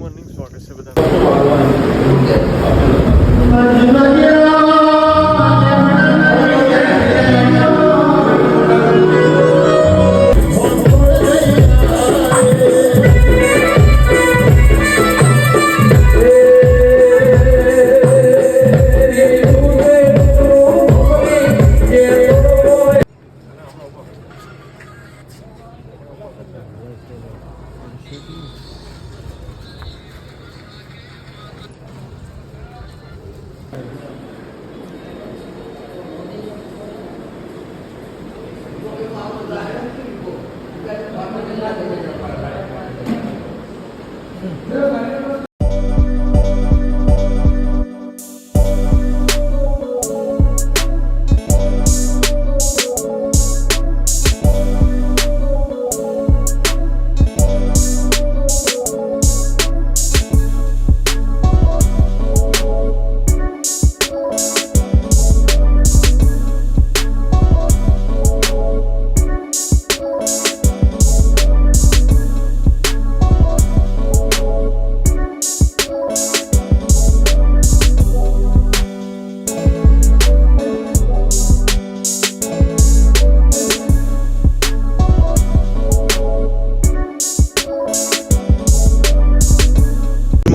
Morning, સ્વાગત છે બધા.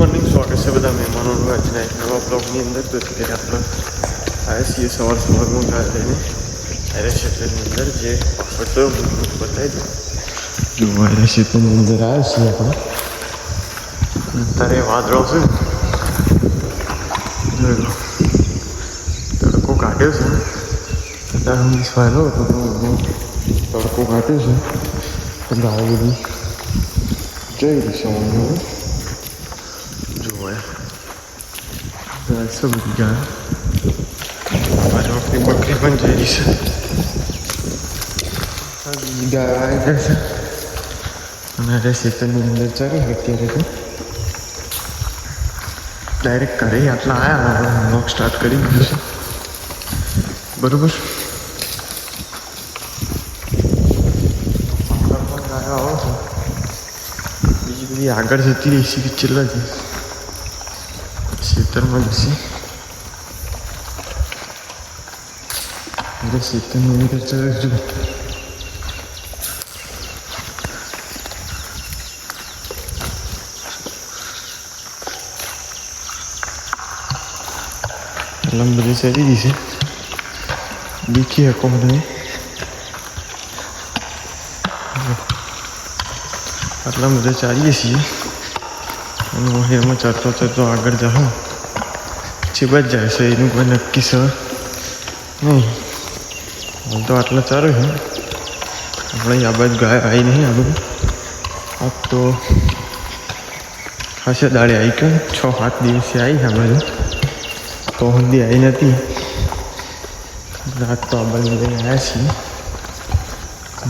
મોર્નિંગ, સ્વાગત છે બધા મહેમાનોનું આજના એક નવા બ્લોગની અંદર. તો અત્યારે આપણે આવ્યા છીએ સવારમાં ગાય લઈને આયરા ક્ષેત્રની અંદર, જે પાછળ બતાવી દો. જો આયરા ક્ષેત્રની અંદર આવ્યા છીએ આપણે. અત્યારે વાદળો છે, તડકો કાઢ્યો છે. અત્યારે હું ફાયદો હતો તડકો કાઢ્યો છે, ગાય બધી જઈ રહી છે. सब गाय बाजू बकरी बन जाएगी सर. गाय जैसे हमारे क्षेत्रની અંદર ચાલી અત્યારે તો ડાયરેક્ટ ઘરે આટલા આવ્યા, બ્લોગ સ્ટાર્ટ કરી દીધું છે. બરાબર, ગાયો આવો છો, બીજી બધી આગળ જતી રહી છે કે છેલ્લા છે ખેતરમાં જશે. ખેતરની અંદર ચાલજો. લંબ બધી ચડી દીધી છે, દેખી શકો તમે. આટલા બધા ચાલીએ છીએ અને હું એમાં ચડતો આગળ જાઉં પછી બચ જાય છે, એનું કોઈ નક્કી છે નહીં. હાલ તો આટલા ચાલુ છે. આપણે આ બાજુ ગાય આવી નહીં. આ બધું આ તો ખાસે દાડે આવી કે 6-7 દિવસે આવી. આ બાજુ તો સુધી આવી નથી. રાત તો આ બાજુ લઈને આવ્યા છીએ.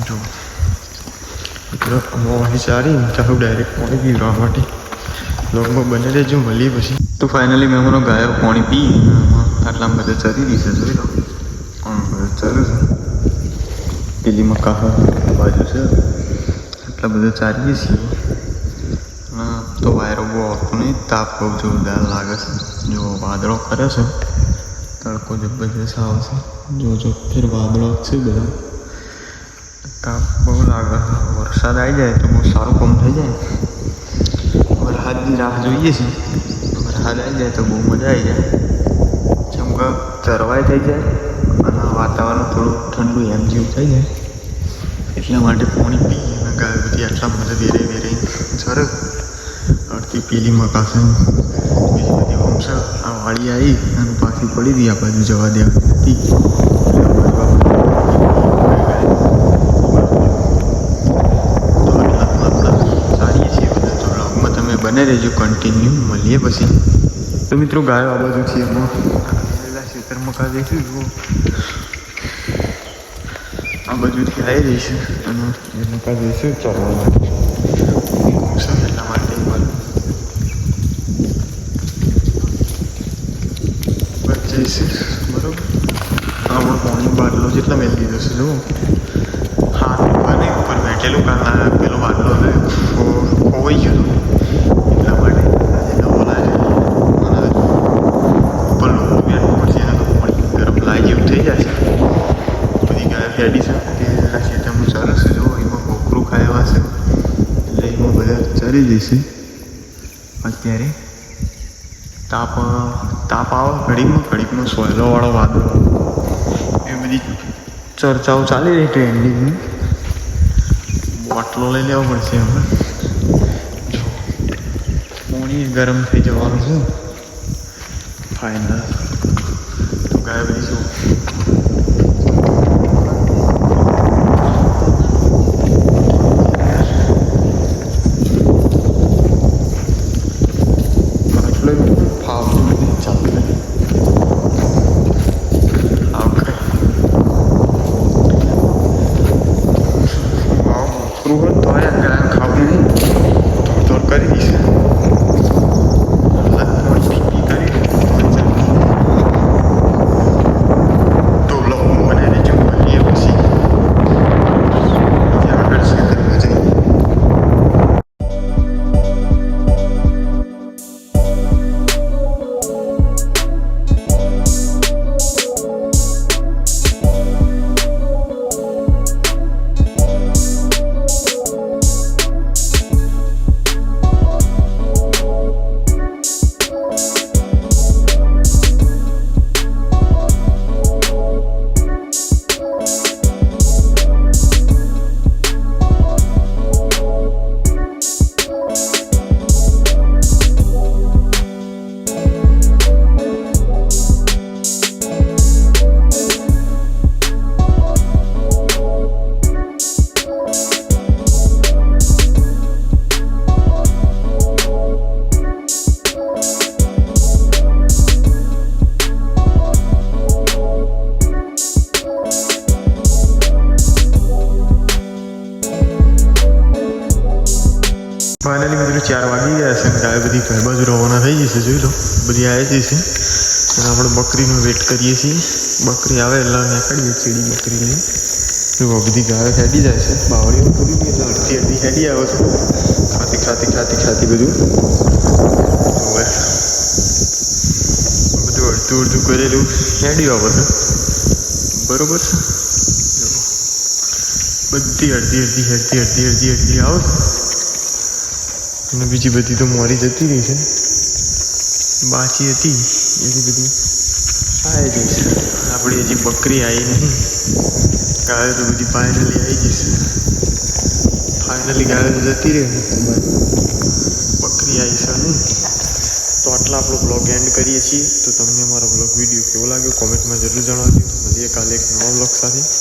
જો અહીં ચાલી ચાલુ ડાયરેક્ટ પાણી પીવા માટે. બ્લોગમાં બને રહેજો, મળીએ પછી. તો ફાઇનલી મહેમાનો ગાયો પાણી પી આટલા બધા ચરી દીશે. જોઈ લો ચાલુ છે. પેલી મકા બાજુ છે, આટલા બધા ચારીએ છીએ. તો વાયરો બહુ આવતો નહીં, તાપ બહુ જોરદાર લાગે છે. જો વાદળો કરે છે, તડકો જબરજસ્ત આવશે. જો ફેર વાદળો છે બધા, તાપ બહુ લાગે. વરસાદ આવી જાય તો બહુ સારું કામ થઈ જાય. વરસાદની રાહ જોઈએ છીએ. વરસાદ આવી જાય તો બહુ મજા આવી જાય. જેમ કે ચરવાય થઈ જાય અને વાતાવરણ થોડું ઠંડુ એમ જેવું થઈ જાય. એટલા માટે પાણી પી અને ગાય બધી આટલા બધા વેરે ચરે. અડધી પેલી મકા છે, બીજી બધી વંશ. આ વાળી આવી અને પાછી પડી હતી. આ બાજુ જવા દેવા નથી. બને રહેજો, કન્ટિન્યુ. મળીએ પછી. તો મિત્રો ગાયો આ બાજુ છે, એમાં પેલા ખેતરમાં કા જઈશું. જુઓ આ બાજુથી આવી રહી છે અને એમાં કા જઈશું ચરવા માટે. એટલા માટે બસ જઈશું. બરાબર, આપણો પાણી બાટલો જેટલા મેળ દીધો છે. જુઓ હા, નહીં ઉપર બેઠેલું કાલ પેલો બાટલો ખોવાઈ ગયો એટલા માટે જશે અત્યારે. તાપ આવે ઘડીકમાં સોયલોવાળો વાદળો એ બધી ચર્ચાઓ ચાલી રહી ટ્રેન્ડિંગની. બાટલો લઈ લેવો પડશે હવે. જો પાણી ગરમ થઈ જવાનું છે ફાઇનલ. તો ગાય બધી શું ફાવતું નથી ચાલતું. ખાવું નહીં તો કરી દઈશ. તો બ્લોગ બનાવી દેજો. મળીએ પછી આગળ શું કરવા જઈએ. ફાઇનલી મિત્રો 4 વાગી ગયા છે અને ગાય બધી ઘર બાજુ રવાના થઈ જશે. જોઈ લો બધી આવી જશે અને આપણે બકરીનો વેટ કરીએ છીએ. બકરી આવે એટલે નીકળીએ ચીડી બકરી લઈ. જો બધી ગાયો હેડી જાય છે. બાવળીઓ પૂરી ગઈ એટલે અડધી હેડી આવે છે. ખાતી બધું હવે બધું અડધું કરેલું હેડી આવે છે. બરોબર છે. બધી અડધી આવે છે અને બીજી બધી તો મોરી જતી રહી છે. બાકી હતી એવી બધી આવી જશે. આપણી હજી બકરી આવી નહીં. ગાયો તો બધી ફાઇનલી આવી જશે. ગાયો તો જતી રહે બકરી આવી છે નહીં. તો આટલા આપણો બ્લોગ એન્ડ કરીએ છીએ. તો તમને અમારો બ્લોગ વિડીયો કેવો લાગ્યો કોમેન્ટમાં જરૂર જણાવજો. મળીએ કાલે એક નવા બ્લોગ સાથે.